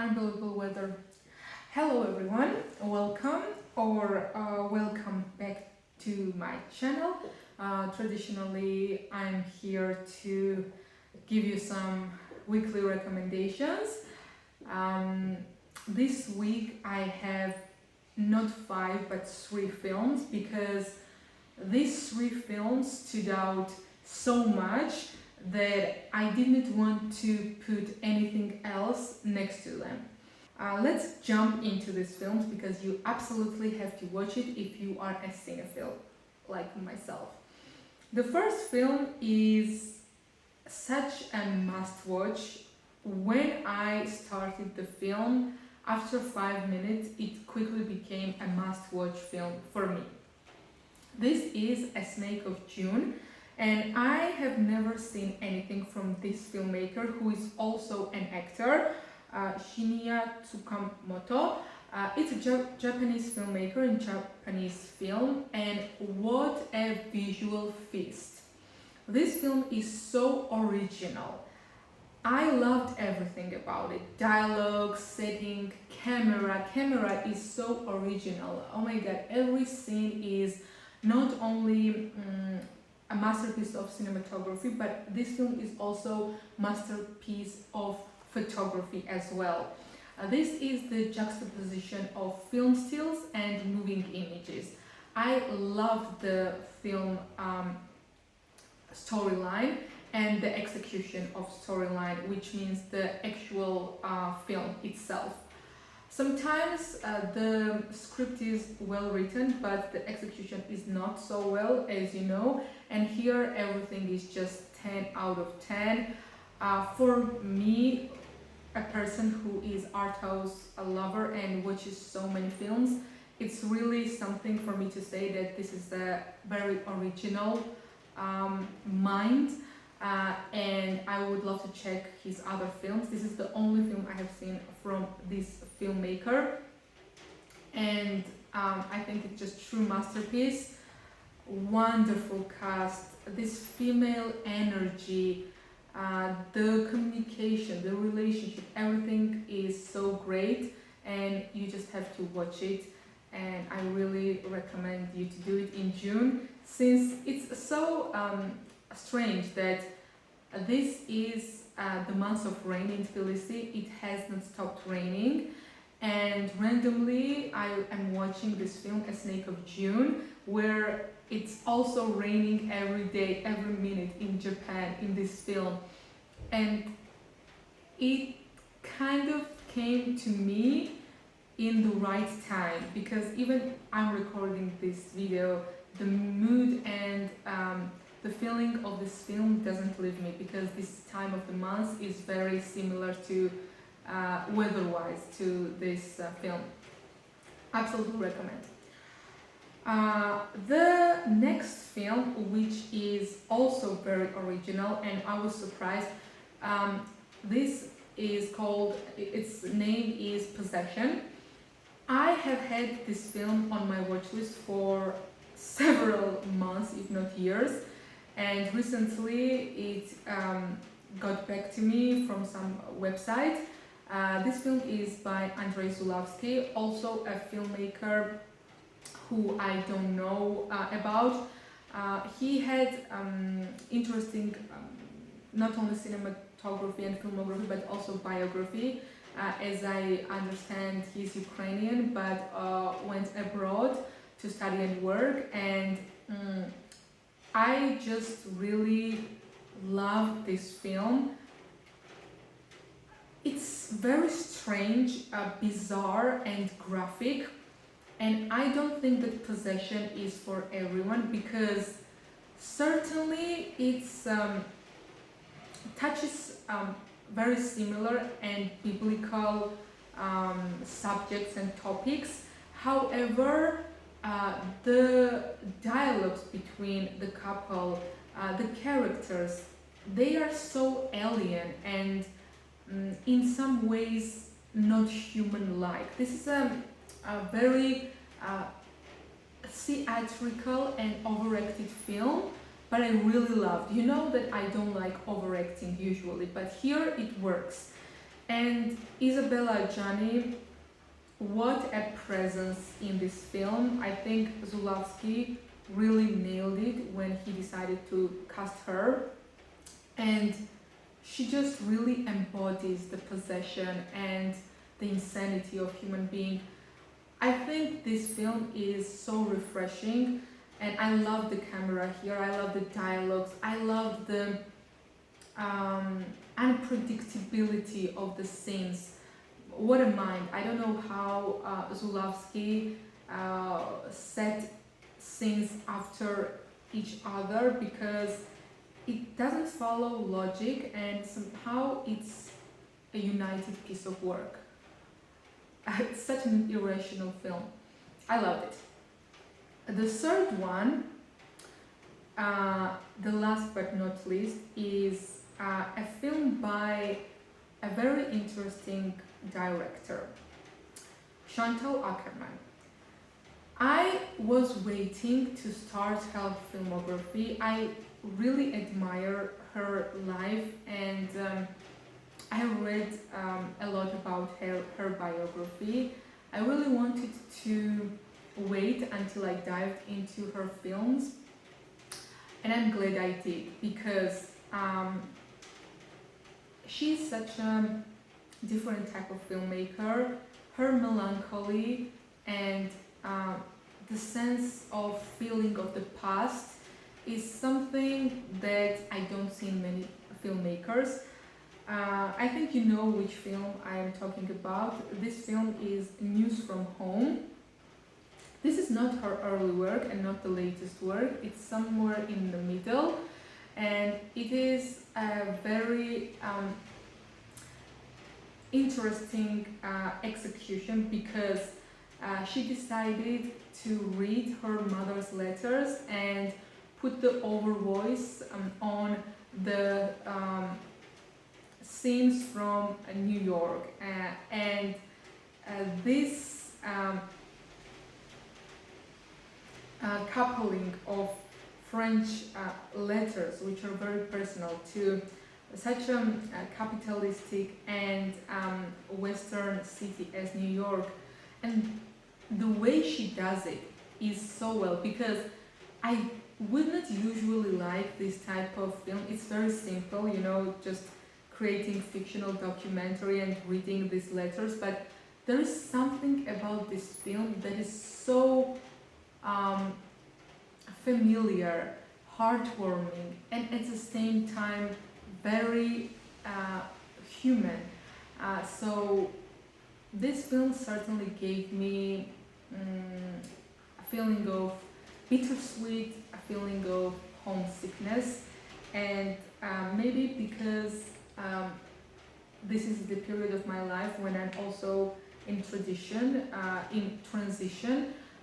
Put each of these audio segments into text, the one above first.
unbelievable weather. Hello everyone, welcome back to my channel. Traditionally, I'm here to give you some weekly recommendations. This week I have not 5 but 3 films because these 3 films stood out so much that I didn't want to put anything else next to them. Let's jump into these films because you absolutely have to watch it if you are a cinephile like myself. The first film is such a must-watch. When I started the film, after 5 minutes, it quickly became a must-watch film for me. This is A Snake of June, and I have never seen anything from this filmmaker, who is also an actor, Shinya Tsukamoto. It's a Japanese filmmaker and Japanese film, and what a visual feast. This film is so original. I loved everything about it. Dialogue, setting, camera. Camera is so original. Oh my god, every scene is not only a masterpiece of cinematography, but this film is also masterpiece of photography as well. This is the juxtaposition of film stills and moving images. I loved the film storyline and the execution of storyline, which means the actual film itself. Sometimes the script is well written, but the execution is not so well, as you know, and here everything is just 10 out of 10. For me, a person who is art house a lover and watches so many films, it's really something for me to say that this is a very original mind. And I would love to check his other films. This is the only film I have seen from this filmmaker, and I think it's just true masterpiece. Wonderful cast, this female energy, the communication, the relationship, everything is so great, and you just have to watch it. And I really recommend you to do it in June, since it's so strange that this is the month of rain in Tbilisi. It has not stopped raining, and randomly I am watching this film, A Snake of June, where it's also raining every day, every minute in Japan in this film. And it kind of came to me in the right time, because even I'm recording this video, the mood and the feeling of this film doesn't leave me, because this time of the month is very similar to weather-wise to this film. Absolutely recommend. The next film, which is also very original, and I was surprised, this is called, its name is Possession. I have had this film on my watch list for several months, if not years, and recently it got back to me from some website. This film is by Andrzej Żuławski, also a filmmaker who I don't know about. He had interesting not only cinematography and filmography, but also biography. As I understand, he's Ukrainian, but went abroad to study and work, and I just really love this film. It's very strange, bizarre and graphic, and I don't think that Possession is for everyone, because certainly it's touches very similar and biblical subjects and topics. However, the dialogues between the couple, the characters, they are so alien and in some ways not human-like. This is a very theatrical and overacted film, but I really loved. You know that I don't like overacting usually, but here it works. And Isabella Gianni, what a presence in this film. I think Żuławski really nailed it when he decided to cast her. And she just really embodies the possession and the insanity of human being. I think this film is so refreshing, and I love the camera here, I love the dialogues, I love the unpredictability of the scenes. What a mind. I don't know how Żuławski set scenes after each other, because it doesn't follow logic and somehow it's a united piece of work. It's such an irrational film. I loved it. The third one, the last but not least, is a film by a very interesting director, Chantal Akerman. I was waiting to start her filmography. I really admire her life, and I have read a lot about her biography. I really wanted to wait until I dived into her films, and I'm glad I did, because she's such a different type of filmmaker. Her melancholy and the sense of feeling of the past is something that I don't see in many filmmakers. I think you know which film I am talking about. This film is News from Home. This is not her early work and not the latest work. It's somewhere in the middle, and it is a very interesting execution, because she decided to read her mother's letters and put the over voice on the scenes from New York, and this coupling of French letters, which are very personal to such a capitalistic and Western city as New York, and the way she does it is so well, because I would not usually like this type of film. It's very simple, you know, just creating fictional documentary and reading these letters, but there is something about this film that is so familiar, heartwarming, and at the same time very human. So this film certainly gave me a feeling of bittersweet, a feeling of homesickness, and maybe because this is the period of my life when I'm also in transition.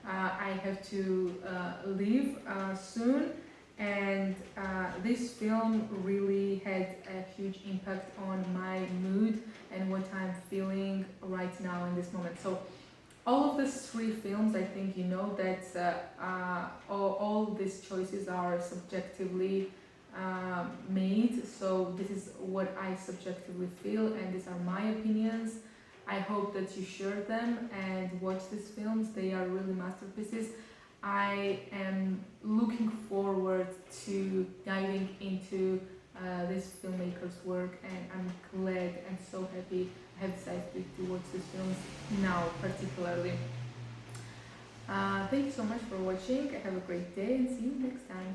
I have to leave soon, and this film really had a huge impact on my mood and what I'm feeling right now in this moment. So all of these three films, I think you know that all these choices are subjectively made, so this is what I subjectively feel, and these are my opinions. I hope that you share them and watch these films. They are really masterpieces. I am looking forward to diving into this filmmaker's work, and I'm glad and so happy I have decided to watch these films now particularly. Thank you so much for watching. Have a great day and see you next time.